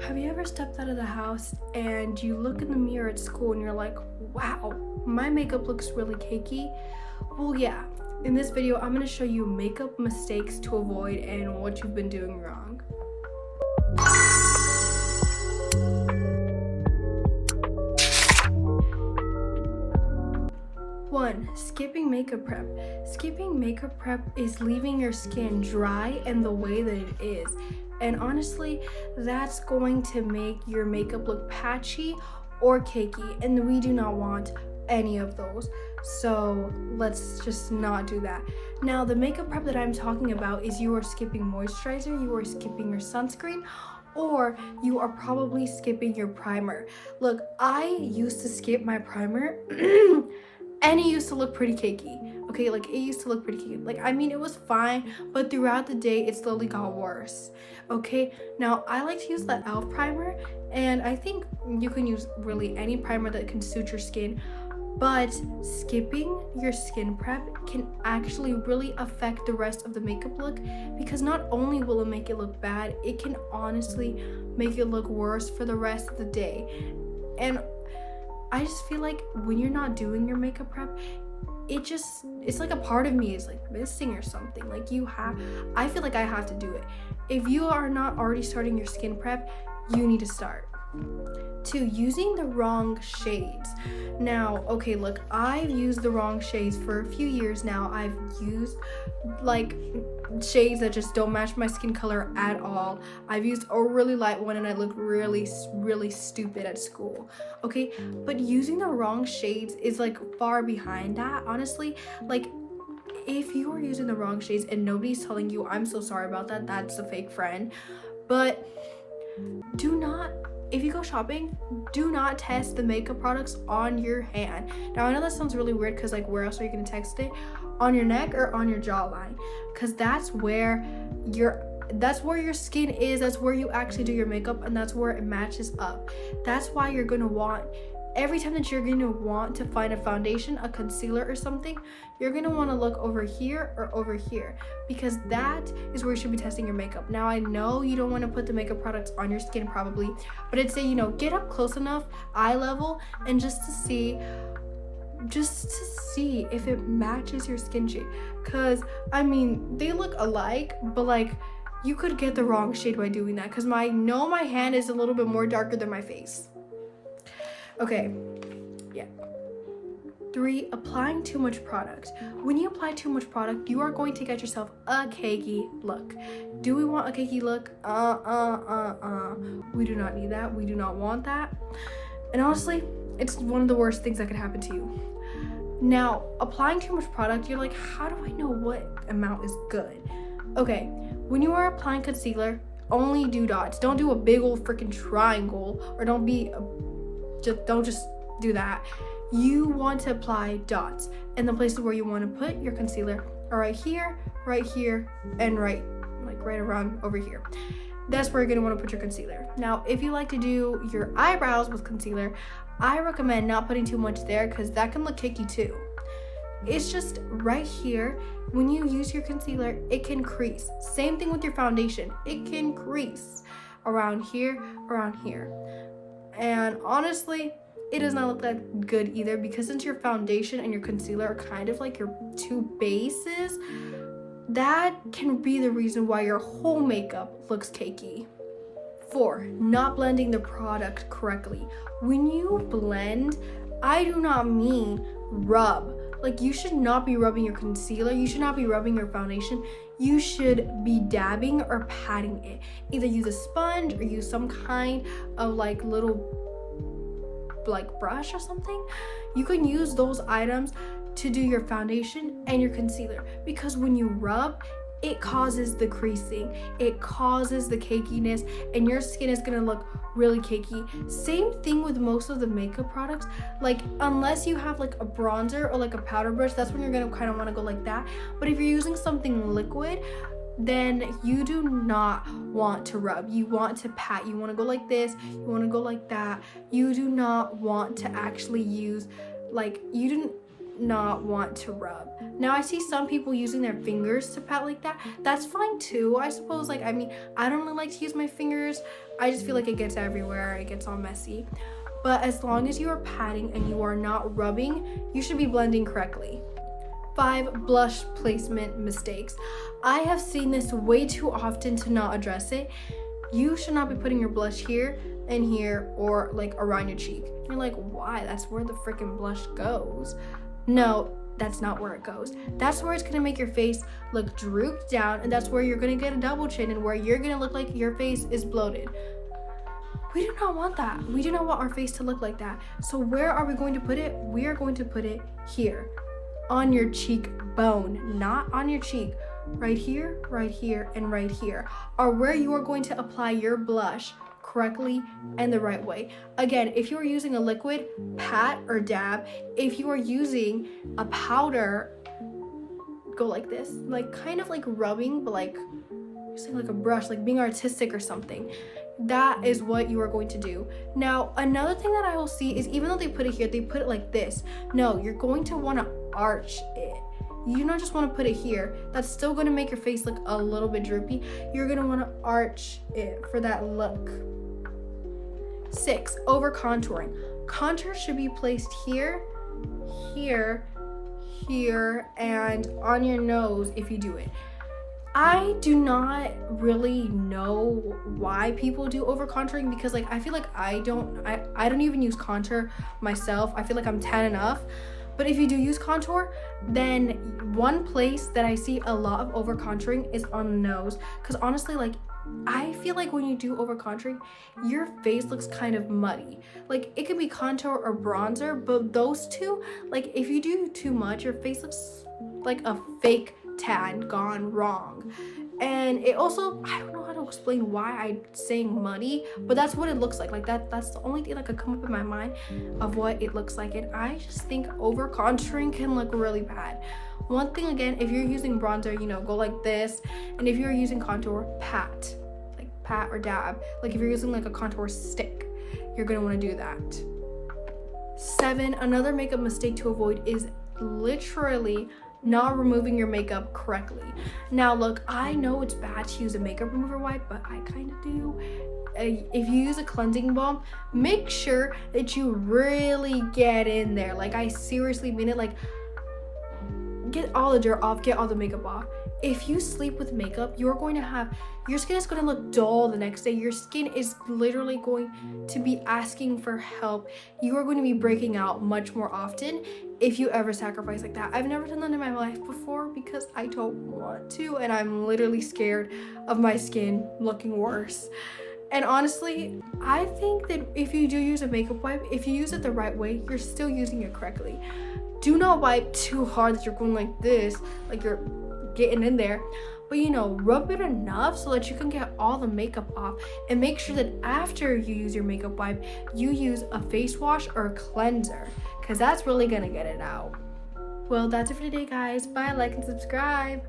Have you ever stepped out of the house and you look in the mirror at school and you're like, wow, my makeup looks really cakey? Well, yeah, in this video, I'm gonna show you makeup mistakes to avoid and what you've been doing wrong. One, skipping makeup prep. Skipping makeup prep is leaving your skin dry and the way that it is. And honestly, that's going to make your makeup look patchy or cakey, and we do not want any of those. So let's just not do that. Now, the makeup prep that I'm talking about is you are skipping moisturizer, you are skipping your sunscreen, or you are probably skipping your primer. Look, I used to skip my primer and it used to look pretty cakey. Okay, like it used to look pretty cakey. Like, I mean, it was fine, but throughout the day, it slowly got worse. Okay, now I like to use the e.l.f. primer, and I think you can use really any primer that can suit your skin, but skipping your skin prep can actually really affect the rest of the makeup look, because not only will it make it look bad, it can honestly make it look worse for the rest of the day. And I just feel like when you're not doing your makeup prep, it's like a part of me is like missing or something. Like I feel like I have to do it. If you are not already starting your skin prep, you need to start. 2, using the wrong shades. Now, okay, look, I've used the wrong shades for a few years now. I've used like shades that just don't match my skin color at all. I've used a really light one and I look really, really stupid at school. Okay, but using the wrong shades is like far behind that, honestly. Like, if you are using the wrong shades and nobody's telling you, I'm so sorry about that, that's a fake friend. But if you go shopping, do not test the makeup products on your hand. Now, I know that sounds really weird because like where else are you going to test it? On your neck or on your jawline? Because that's where your skin is. That's where you actually do your makeup, and that's where it matches up. That's why you're going to want, every time that you're going to want to find a foundation, a concealer or something, you're going to want to look over here or over here, because that is where you should be testing your makeup. Now, I know you don't want to put the makeup products on your skin probably, but I'd say, get up close enough, eye level, and just to see if it matches your skin shade. Because, I mean, they look alike, but like, you could get the wrong shade by doing that, because my hand is a little bit more darker than my face. Okay, yeah. 3, applying too much product. When you apply too much product, you are going to get yourself a cakey look. Do we want a cakey look? We do not need that. We do not want that. And honestly, it's one of the worst things that could happen to you. Now, applying too much product, you're like, how do I know what amount is good? Okay, when you are applying concealer, only do dots. Don't do a big old freaking triangle, or don't just do that. You want to apply dots, and the places where you want to put your concealer are right here, and right around over here. That's where you're going to want to put your concealer. Now, if you like to do your eyebrows with concealer, I recommend not putting too much there, because that can look cakey too. It's just right here. When you use your concealer, it can crease. Same thing with your foundation. It can crease around here. And honestly, it does not look that good either, because since your foundation and your concealer are kind of like your two bases, that can be the reason why your whole makeup looks cakey. 4, not blending the product correctly. When you blend, I do not mean rub. Like, you should not be rubbing your concealer. You should not be rubbing your foundation. You should be dabbing or patting it. Either use a sponge or use some kind of like little like brush or something. You can use those items to do your foundation and your concealer, because when you rub, it causes the creasing, it causes the cakiness, and your skin is gonna look really cakey. Same thing with most of the makeup products. Like, unless you have like a bronzer or like a powder brush, that's when you're gonna kind of want to go like that. But if you're using something liquid, then you do not want to rub. You want to pat. You want to go like this, you want to go like that. You do not want to actually use, like, not want to rub. Now I see some people using their fingers to pat like that. That's fine too, I suppose. Like, I mean, I don't really like to use my fingers. I just feel like it gets everywhere. It gets all messy. But as long as you are patting and you are not rubbing, you should be blending correctly. 5 blush placement mistakes. I have seen this way too often to not address it. You should not be putting your blush here and here or like around your cheek. You're like, why? That's where the freaking blush goes. No, that's not where it goes. That's where it's gonna make your face look drooped down, and that's where you're gonna get a double chin and where you're gonna look like your face is bloated. We do not want that. We do not want our face to look like that. So where are we going to put it? We are going to put it here, on your cheekbone, not on your cheek. Right here, and right here are where you are going to apply your blush correctly and the right way. Again, if you are using a liquid, pat or dab. If you are using a powder, go like this, like kind of like rubbing, but like using like a brush, like being artistic or something. That is what you are going to do. Now, another thing that I will see is even though they put it here, they put it like this. No, you're going to want to arch it. You do not just want to put it here. That's still going to make your face look a little bit droopy. You're going to want to arch it for that look. 6, over contouring. Contour should be placed here, here, here, and on your nose if you do it. I do not really know why people do over contouring, because like I feel like I don't even use contour myself. I feel like I'm tan enough. But if you do use contour, then one place that I see a lot of over contouring is on the nose. Because honestly, like I feel like when you do over contouring, your face looks kind of muddy. Like it could be contour or bronzer, but those two, like if you do too much, your face looks like a fake tan gone wrong. And it also, I don't know how to explain why I'm saying muddy, but that's what it looks like that's the only thing that could come up in my mind of what it looks like. And I just think over contouring can look really bad. One thing, again, if you're using bronzer, you know, go like this. And if you're using contour, pat or dab. Like if you're using like a contour stick, you're gonna want to do that. 7, another makeup mistake to avoid is literally not removing your makeup correctly. Now look, I know it's bad to use a makeup remover wipe, but I kind of do. If you use a cleansing balm, make sure that you really get in there. Like I seriously mean it. Like get all the dirt off, get all the makeup off. If you sleep with makeup, your skin is going to look dull the next day. Your skin is literally going to be asking for help. You are going to be breaking out much more often if you ever sacrifice like that. I've never done that in my life before because I don't want to, and I'm literally scared of my skin looking worse. And honestly, I think that if you do use a makeup wipe, if you use it the right way, you're still using it correctly. Do not wipe too hard that you're going like this, like you're getting in there, but you know, rub it enough so that you can get all the makeup off, and make sure that after you use your makeup wipe, you use a face wash or a cleanser, because that's really gonna get it out. Well, that's it for today, guys. Bye, like and subscribe.